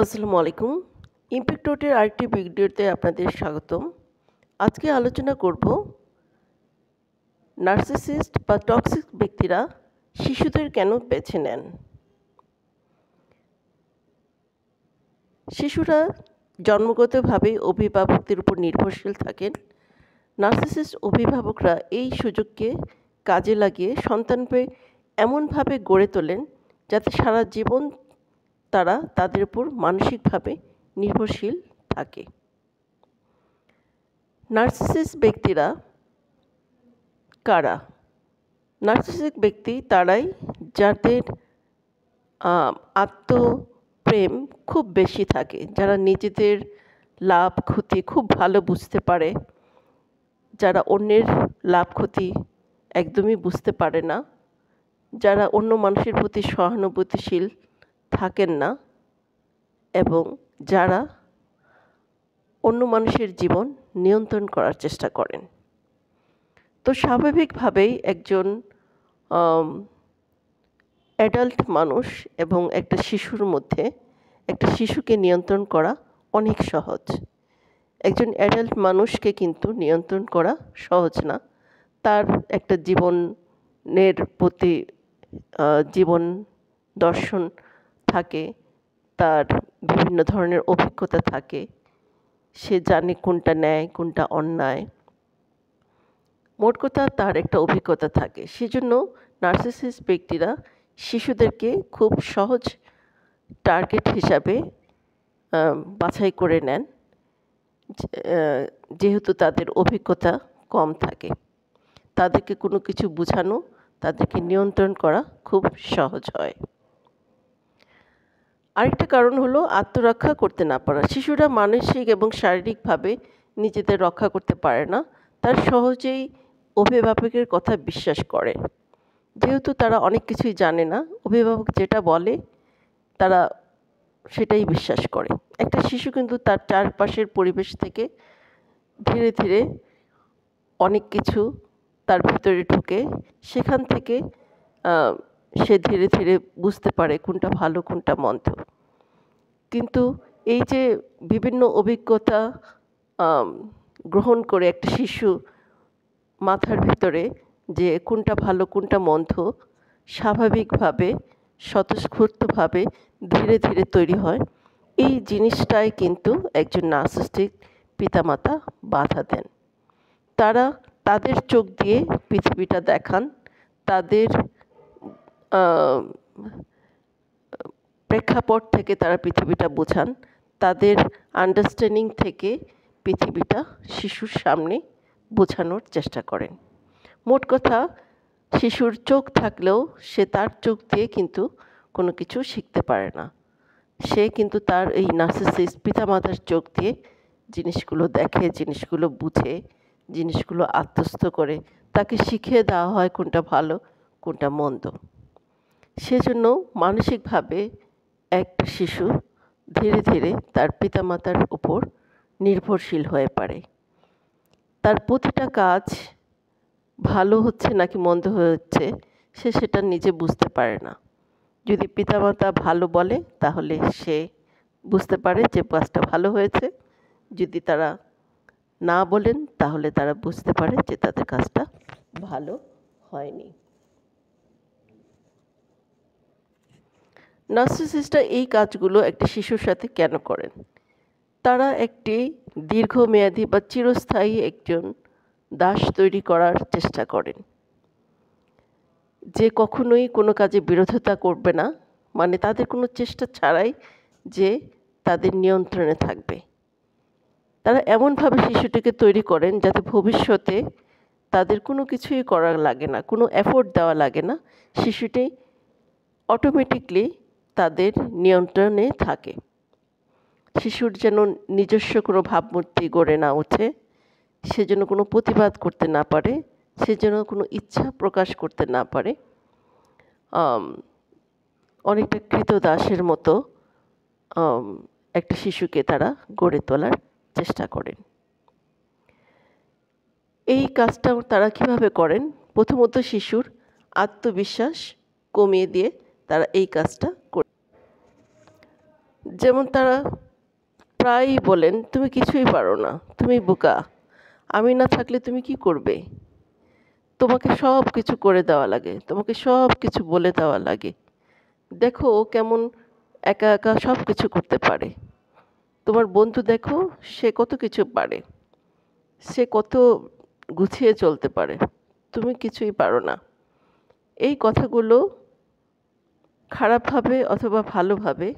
আসসালামু আলাইকুম। ইমপ্যাক্ট নোটের আরেকটি ভিডিওতে আপনাদের স্বাগতম। আজকে আলোচনা করব নার্সিসিস্ট বা টক্সিক ব্যক্তিরা শিশুদের কেন বেছে নেন। শিশুরা জন্মগতভাবেই অভিভাবকদের উপর নির্ভরশীল থাকেন। নার্সিসিস্ট অভিভাবকরা এই সুযোগকে কাজে লাগিয়ে সন্তানকে এমনভাবে গড়ে তোলেন যাতে সারা জীবন তারা তাদের উপর মানসিকভাবে নির্ভরশীল থাকে। নার্সিসিস্ট ব্যক্তিরা কারা? নার্সিসিক ব্যক্তি তারাই যাদের আত্মপ্রেম খুব বেশি থাকে, যারা নিজেদের লাভ ক্ষতি খুব ভালো বুঝতে পারে, যারা অন্যের লাভ ক্ষতি একদমই বুঝতে পারে না, যারা অন্য মানুষের প্রতি সহানুভূতিশীল থাকেন না এবং যারা অন্য মানুষের জীবন নিয়ন্ত্রণ করার চেষ্টা করেন। তো স্বাভাবিকভাবেই একজন অ্যাডাল্ট মানুষ এবং একটা শিশুর মধ্যে একটা শিশুকে নিয়ন্ত্রণ করা অনেক সহজ। একজন অ্যাডাল্ট মানুষকে কিন্তু নিয়ন্ত্রণ করা সহজ না। তার একটা জীবনের প্রতি জীবন দর্শন থাকে, তার বিভিন্ন ধরনের অভিজ্ঞতা থাকে, সে জানে কোনটা ন্যায় কোনটা অন্যায়। মোট কথা তার একটা অভিজ্ঞতা থাকে। সেজন্য নার্সিসিস্ট ব্যক্তিরা শিশুদেরকে খুব সহজ টার্গেট হিসাবে বাছাই করে নেন, যেহেতু তাদের অভিজ্ঞতা কম থাকে। তাদেরকে কোনো কিছু বোঝানো, তাদেরকে নিয়ন্ত্রণ করা খুব সহজ হয়। আরেকটা কারণ হলো আত্মরক্ষা করতে না পারা। শিশুরা মানসিক এবং শারীরিকভাবে নিজেদের রক্ষা করতে পারে না, তার সহজেই অভিভাবকের কথা বিশ্বাস করে। যেহেতু তারা অনেক কিছুই জানে না, অভিভাবক যেটা বলে তারা সেটাই বিশ্বাস করে। একটা শিশু কিন্তু তার চারপাশের পরিবেশ থেকে ধীরে ধীরে অনেক কিছু তার ভিতরে ঢুকে, সেখান থেকে সে ধীরে ধীরে বুঝতে পারে কোনটা ভালো কোনটা মন্দ। কিন্তু এই যে বিভিন্ন অভিজ্ঞতা গ্রহণ করে একটা শিশু মাথার ভিতরে যে কোনটা ভালো কোনটা মন্দ স্বাভাবিকভাবে স্বতঃস্ফূর্তভাবে ধীরে ধীরে তৈরি হয়, এই জিনিসটাই কিন্তু একজন নার্সিস্টিক পিতামাতা বাধা দেন। তারা তাদের চোখ দিয়ে পৃথিবীটা দেখান, তাদের প্রেক্ষাপট থেকে তারা পৃথিবীটা বোঝান, তাদের আন্ডারস্ট্যান্ডিং থেকে পৃথিবীটা শিশুর সামনে বোঝানোর চেষ্টা করেন। মোট কথা, শিশুর চোখ থাকলেও সে তার চোখ দিয়ে কিন্তু কোনো কিছু শিখতে পারে না। সে কিন্তু তার এই নার্সিসিস্ট পিতামাতার চোখ দিয়ে জিনিসগুলো দেখে, জিনিসগুলো বুঝে, জিনিসগুলো আত্মস্থ করে, তাকে শিখিয়ে দেওয়া হয় কোনটা ভালো কোনটা মন্দ। সেজন্য মানসিকভাবে একটা শিশু ধীরে ধীরে তার পিতামাতার উপর নির্ভরশীল হয়ে পড়ে। তার প্রতিটা কাজ ভালো হচ্ছে নাকি মন্দ হচ্ছে সে সেটা নিজে বুঝতে পারে না। যদি পিতামাতা ভালো বলে তাহলে সে বুঝতে পারে যে কাজটা ভালো হয়েছে, যদি তারা না বলেন তাহলে তারা বুঝতে পারে যে তাদের কাজটা ভালো হয়নি। নার্সিসিস্টরা এই কাজগুলো একটা শিশুর সাথে কেন করেন? তারা একটি দীর্ঘমেয়াদী বা চিরস্থায়ী একজন দাস তৈরি করার চেষ্টা করেন, যে কখনোই কোনো কাজে বিরোধিতা করবে না, মানে তাদের কোনো চেষ্টা ছাড়াই যে তাদের নিয়ন্ত্রণে থাকবে। তারা এমনভাবে শিশুটিকে তৈরি করেন যাতে ভবিষ্যতে তাদের কোনো কিছুই করা লাগে না, কোনো এফোর্ট দেওয়া লাগে না, শিশুটি অটোমেটিকলি তাদের নিয়ন্ত্রণে থাকে। শিশুর যেন নিজস্ব কোনো ভাবমূর্তি গড়ে না ওঠে, সে যেন কোনো প্রতিবাদ করতে না পারে, সে যেন কোনো ইচ্ছা প্রকাশ করতে না পারে, অনেকটা ক্রীতদাসের মতো একটা শিশুকে তারা গড়ে তোলার চেষ্টা করেন। এই কাজটা তারা কীভাবে করেন? প্রথমত শিশুর আত্মবিশ্বাস কমিয়ে দিয়ে তারা এই কাজটা করে। যেমন তারা প্রায়ই বলেন, "তুমি কিছুই পারো না, তুমি বোকা। আমি না থাকলে তুমি কি করবে? তোমাকে সব কিছু করে দেওয়া লাগে, তোমাকে সব কিছু বলে দেওয়া লাগে। দেখো ও কেমন একা একা সব কিছু করতে পারে। তোমার বন্ধু দেখো, সে কত কিছু পারে, সে কত গুছিয়ে চলতে পারে, তুমি কিছুই পারো না।" এই কথাগুলো খারাপভাবে অথবা ভালোভাবে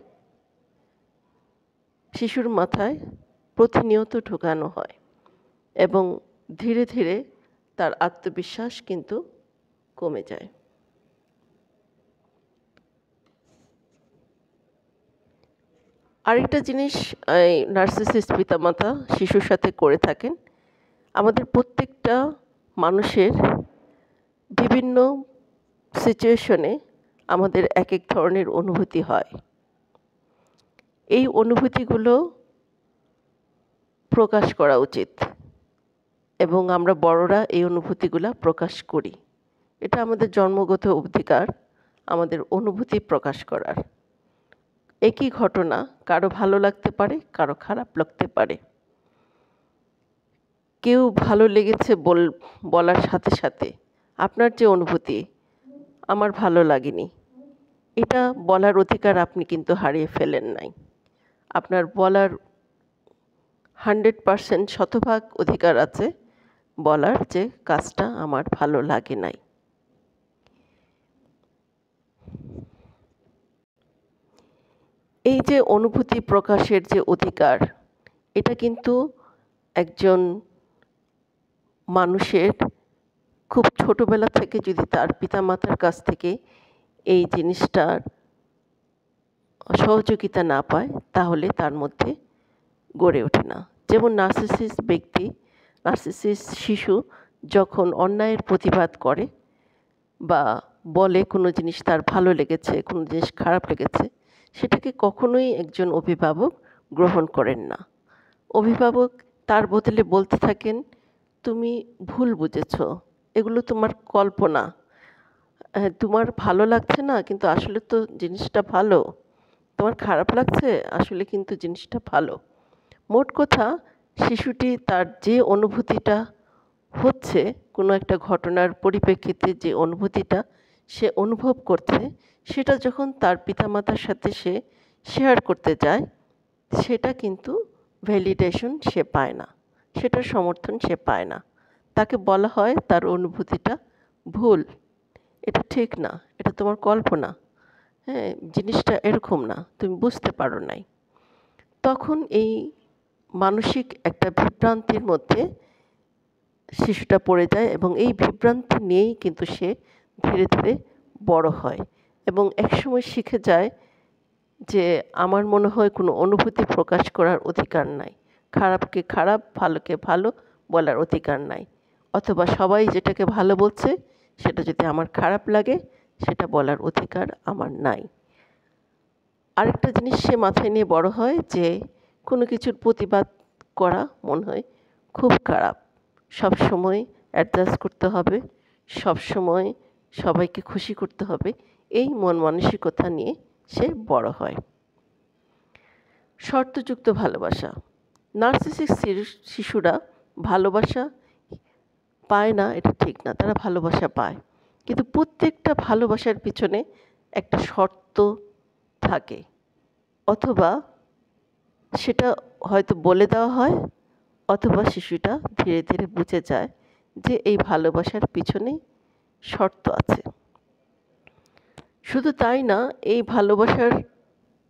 শিশুর মাথায় প্রতিনিয়ত ঢোকানো হয় এবং ধীরে ধীরে তার আত্মবিশ্বাস কিন্তু কমে যায়। আরেকটা জিনিস এই নার্সিসিস্ট পিতামাতা শিশুর সাথে করে থাকেন, আমাদের প্রত্যেকটা মানুষের বিভিন্ন সিচুয়েশনে আমাদের এক এক ধরনের অনুভূতি হয়। এই অনুভূতিগুলো প্রকাশ করা উচিত এবং আমরা বড়রা এই অনুভূতিগুলা প্রকাশ করি। এটা আমাদের জন্মগত অধিকার, আমাদের অনুভূতি প্রকাশ করার। একই ঘটনা কারো ভালো লাগতে পারে, কারো খারাপ লাগতে পারে। কেউ ভালো লেগেছে বলার সাথে সাথে আপনার যে অনুভূতি, আমার ভালো লাগেনি, এটা বলার অধিকার আপনি কিন্তু হারিয়ে ফেলেন নাই। আপনার বলার 100% শতভাগ অধিকার আছে বলার যে কাজটা আমার ভালো লাগে নাই। এই যে অনুভূতি প্রকাশের যে অধিকার, এটা কিন্তু একজন মানুষের খুব ছোটবেলা থেকে যদি তার পিতামাতার কাছ থেকে এই জিনিসটার সহযোগিতা না পায়, তাহলে তার মধ্যে গড়ে ওঠে না। যেমন নার্সিসিস্ট শিশু যখন অন্যায়ের প্রতিবাদ করে বা বলে কোনো জিনিস তার ভালো লেগেছে, কোনো জিনিস খারাপ লেগেছে, সেটাকে কখনোই একজন অভিভাবক গ্রহণ করেন না। অভিভাবক তার বদলে বলতে থাকেন, "তুমি ভুল বুঝেছ, এগুলো তোমার কল্পনা। তোমার ভালো লাগছে না, কিন্তু আসলে তো জিনিসটা ভালো। তোমার খারাপ লাগছে, আসলে কিন্তু জিনিসটা ভালো।" মোট কথা, শিশুটি তার যে অনুভূতিটা হচ্ছে, কোনো একটা ঘটনার পরিপ্রেক্ষিতে যে অনুভূতিটা সে অনুভব করছে, সেটা যখন তার পিতামাতার সাথে সে শেয়ার করতে যায়, সেটা কিন্তু ভ্যালিডেশন সে পায় না, সেটার সমর্থন সে পায় না। তাকে বলা হয় তার অনুভূতিটা ভুল, এটা ঠিক না, এটা তোমার কল্পনা, হ্যাঁ, জিনিসটা এরকম না, তুমি বুঝতে পারো নাই। তখন এই মানসিক একটা বিভ্রান্তির মধ্যে শিশুটা পড়ে যায় এবং এই বিভ্রান্তি নিয়েই কিন্তু সে ধীরে ধীরে বড় হয় এবং একসময় শিখে যায় যে আমার মনে হয় কোনো অনুভূতি প্রকাশ করার অধিকার নাই, খারাপকে খারাপ, ভালোকে ভালো বলার অধিকার নাই, অথবা সবাই যেটাকে ভালো বলছে সেটা যদি আমার খারাপ লাগে, সেটা বলার অধিকার আমার নাই। আরেকটা জিনিস সে মাথায় নিয়ে বড় হয় যে কোনো কিছুর প্রতিবাদ করা মনে হয় খুব খারাপ, সবসময় অ্যাডজাস্ট করতে হবে, সবসময় সবাইকে খুশি করতে হবে, এই মন মানসিকতা নিয়ে সে বড় হয়। শর্তযুক্ত ভালোবাসা। নার্সিসিস্ট শিশুরা ভালোবাসা পায় না, এটা ঠিক না, তারা ভালোবাসা পায়, কিন্তু প্রত্যেকটা ভালোবাসার পিছনে একটা শর্ত থাকে, অথবা সেটা হয়তো বলে দেওয়া হয়, অথবা শিশুটা ধীরে ধীরে বুঝে যায় যে এই ভালোবাসার পিছনে শর্ত আছে। শুধু তাই না, এই ভালোবাসার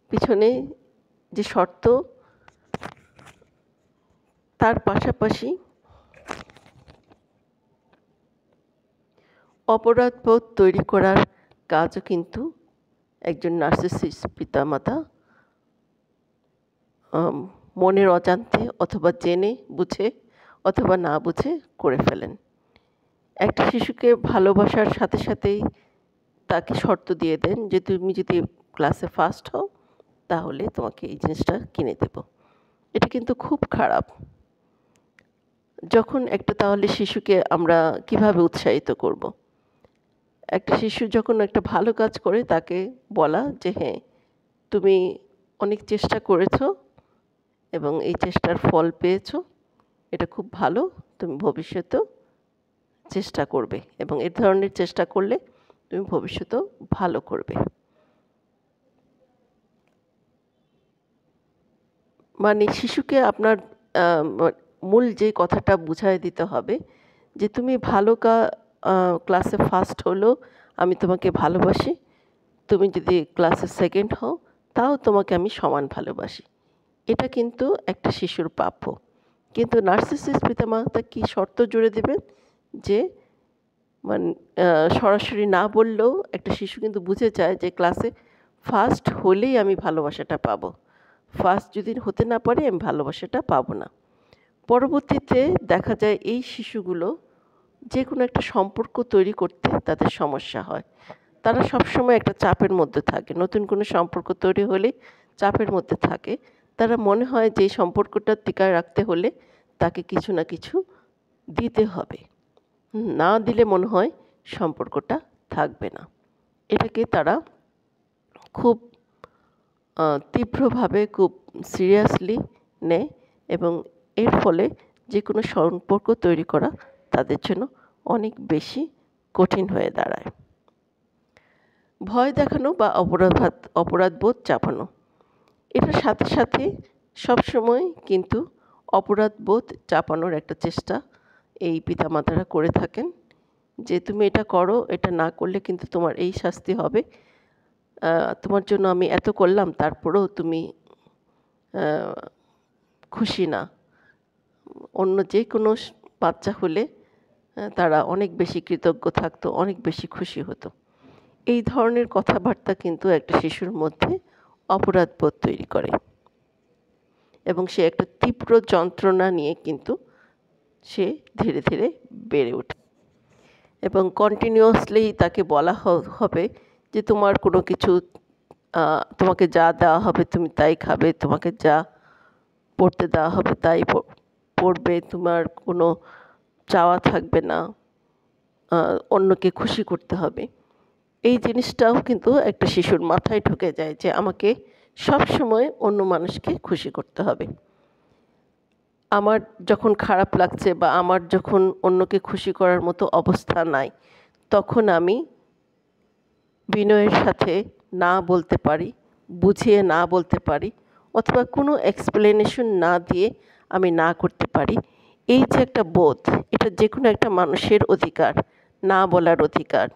পিছনে যে শর্ত, তার পাশাপাশি অপরাধবোধ তৈরি করার কাজও কিন্তু একজন নার্সিসিস্ট পিতামাতা মনের অজান্তে অথবা জেনে বুঝে অথবা না বুঝে করে ফেলেন। একটা শিশুকে ভালোবাসার সাথে সাথেই তাকে শর্ত দিয়ে দেন যে তুমি যদি ক্লাসে ফার্স্ট হও, তাহলে তোমাকে এই জিনিসটা কিনে দেব। এটা কিন্তু খুব খারাপ। যখন একটা তাহলে শিশুকে আমরা কিভাবে উৎসাহিত করব? একটা শিশু যখন একটা ভালো কাজ করে, তাকে বলা যে হ্যাঁ, তুমি অনেক চেষ্টা করেছো এবং এই চেষ্টার ফল পেয়েছো, এটা খুব ভালো। তুমি ভবিষ্যতেও চেষ্টা করবে এবং এ ধরনের চেষ্টা করলে তুমি ভবিষ্যতেও ভালো করবে। মানে শিশুকে আপনার মূল যে কথাটা বুঝায় দিতে হবে যে তুমি ভালো ক্লাসে ফার্স্ট হলেও আমি তোমাকে ভালোবাসি, তুমি যদি ক্লাসে সেকেন্ড হও তাও তোমাকে আমি সমান ভালোবাসি। এটা কিন্তু একটা শিশুর প্রাপ্য। কিন্তু নার্সিসিস্ট পিতামাতা কি শর্ত জুড়ে দেবেন যে মানে সরাসরি না বললেও একটা শিশু কিন্তু বুঝে যায় যে ক্লাসে ফার্স্ট হলেই আমি ভালোবাসাটা পাবো, ফার্স্ট যদি হতে না পারে আমি ভালোবাসাটা পাবো না। পরবর্তীতে দেখা যায় এই শিশুগুলো যে কোনো একটা সম্পর্ক তৈরি করতে তাদের সমস্যা হয়। তারা সবসময় একটা চাপের মধ্যে থাকে, নতুন কোনো সম্পর্ক তৈরি হলে চাপের মধ্যে থাকে। তারা মনে হয় যে এই সম্পর্কটা টিকায় রাখতে হলে তাকে কিছু না কিছু দিতে হবে, না দিলে মনে হয় সম্পর্কটা থাকবে না। এটাকে তারা খুব তীব্রভাবে, খুব সিরিয়াসলি নেয় এবং এর ফলে যে কোনো সম্পর্ক তৈরি করা তাদের জন্য অনেক বেশি কঠিন হয়ে দাঁড়ায়। ভয় দেখানো বা অপরাধবোধ চাপানো, এটার সাথে সাথে সবসময় কিন্তু অপরাধবোধ চাপানোর একটা চেষ্টা এই পিতামাতারা করে থাকেন যে তুমি এটা করো, এটা না করলে কিন্তু তোমার এই শাস্তি হবে, তোমার জন্য আমি এত করলাম তারপরেও তুমি খুশি না। অন্য যে কোনো বাচ্চা হলে তারা অনেক বেশি কৃতজ্ঞ থাকতো, অনেক বেশি খুশি হতো। এই ধরনের কথাবার্তা কিন্তু একটা শিশুর মধ্যে অপরাধবোধ তৈরি করে এবং সে একটা তীব্র যন্ত্রণা নিয়ে কিন্তু সে ধীরে ধীরে বেড়ে ওঠে এবং কন্টিনিউয়াসলি তাকে বলা হবে যে তোমার কোনো কিছু, তোমাকে যা দেওয়া হবে তুমি তাই খাবে, তোমাকে যা পড়তে দেওয়া হবে তাই পড়বে, তোমার কোনো চাওয়া থাকবে না, অন্যকে খুশি করতে হবে। এই জিনিসটাও কিন্তু একটা শিশুর মাথায় ঢুকে যায় যে আমাকে সবসময় অন্য মানুষকে খুশি করতে হবে। আমার যখন খারাপ লাগছে বা আমার যখন অন্যকে খুশি করার মতো অবস্থা নাই, তখন আমি বিনয়ের সাথে না বলতে পারি, বুঝিয়ে না বলতে পারি, অথবা কোনো এক্সপ্লেনেশন না দিয়ে আমি না করতে পারি। এই যে একটা বোধ, এটা যে কোনো একটা মানুষের অধিকার, না বলার অধিকার।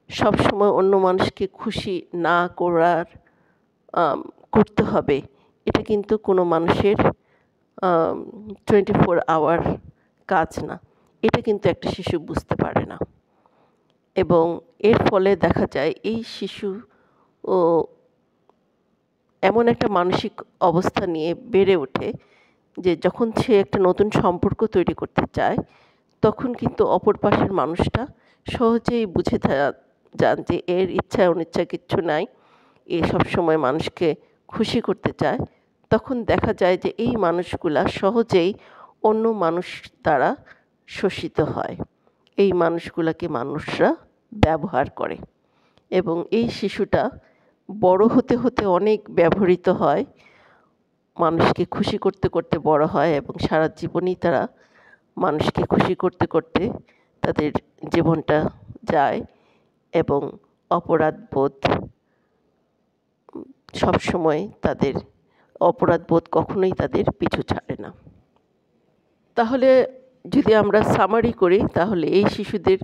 সবসময় অন্য মানুষকে খুশি না করতে হবে, এটা কিন্তু কোনো মানুষের 24 আওয়ার কাজ না। এটা কিন্তু একটা শিশু বুঝতে পারে না এবং এর ফলে দেখা যায় এই শিশু এমন একটা মানসিক অবস্থা নিয়ে বেড়ে ওঠে যে যখন সে একটা নতুন সম্পর্ক তৈরি করতে চায় তখন কিন্তু অপর পাশের মানুষটা সহজেই বুঝে যান যে এর ইচ্ছা অনিচ্ছা কিচ্ছু নাই, এ সবসময় মানুষকে খুশি করতে চায়। তখন দেখা যায় যে এই মানুষগুলা সহজেই অন্য মানুষ দ্বারা শোষিত হয়, এই মানুষগুলাকে মানুষরা ব্যবহার করে এবং এই শিশুটা বড় হতে হতে অনেক ব্যবহৃত হয়, মানুষকে খুশি করতে করতে বড় হয় এবং সারা জীবনই তারা মানুষকে খুশি করতে করতে তাদের জীবনটা যায় এবং অপরাধবোধ সবসময় তাদের, অপরাধবোধ কখনোই তাদের পিছু ছাড়ে না। তাহলে যদি আমরা সামারি করি তাহলে এই শিশুদের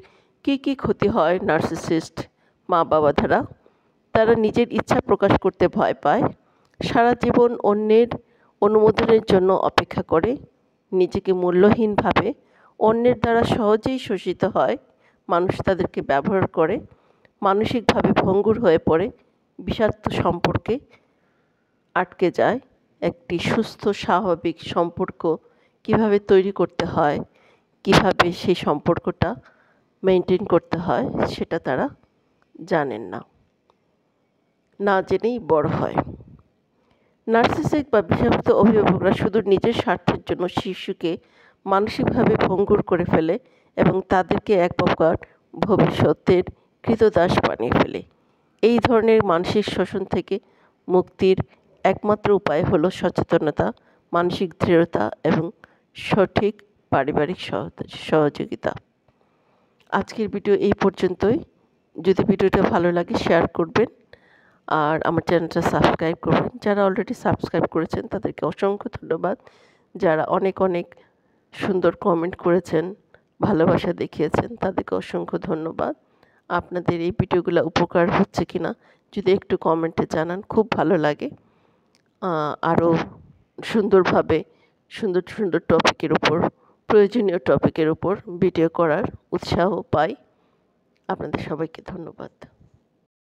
কী কী ক্ষতি হয় নার্সিসিস্ট মা বাবা দ্বারা? তারা নিজের ইচ্ছা প্রকাশ করতে ভয় পায়, সারা জীবন অন্যের অনুমোদনের জন্য অপেক্ষা করে, নিজেকে মূল্যহীন ভাবে, অন্যের দ্বারা সহজেই শোষিত হয়, মানুষ তাদেরকে ব্যবহার করে, মানসিকভাবে ভঙ্গুর হয়ে পড়ে, বিষাক্ত সম্পর্কে আটকে যায়। একটি সুস্থ স্বাভাবিক সম্পর্ক কিভাবে তৈরি করতে হয়, কিভাবে সেই সম্পর্কটা মেনটেন করতে হয় সেটা তারা জানেন না, না জেনেই বড় হয়। নার্সিসিক বা বিষাক্ত অভিভাবকরা শুধু নিজের স্বার্থের জন্য শিশুকে মানসিকভাবে ভঙ্গুর করে ফেলে এবং তাদেরকে এক প্রকার ভবিষ্যতের ক্রীতদাস বানিয়ে ফেলে। এই ধরনের মানসিক শোষণ থেকে মুক্তির একমাত্র উপায় হলো সচেতনতা, মানসিক দৃঢ়তা এবং সঠিক পারিবারিক সহযোগিতা। আজকের ভিডিও এই পর্যন্তই। যদি ভিডিওটা ভালো লাগে শেয়ার করবেন আর আমার চ্যানেলটা সাবস্ক্রাইব করবেন। যারা অলরেডি সাবস্ক্রাইব করেছেন তাদেরকে অসংখ্য ধন্যবাদ। যারা অনেক অনেক সুন্দর কমেন্ট করেছেন, ভালোবাসা দেখিয়েছেন তাদেরকে অসংখ্য ধন্যবাদ। আপনাদের এই ভিডিওগুলো উপকার হচ্ছে কিনা যদি একটু কমেন্টে জানান, খুব ভালো লাগে। আরও সুন্দরভাবে সুন্দর সুন্দর টপিকের উপর, প্রয়োজনীয় টপিকের উপর ভিডিও করার উৎসাহ পাই। আপনাদের সবাইকে ধন্যবাদ।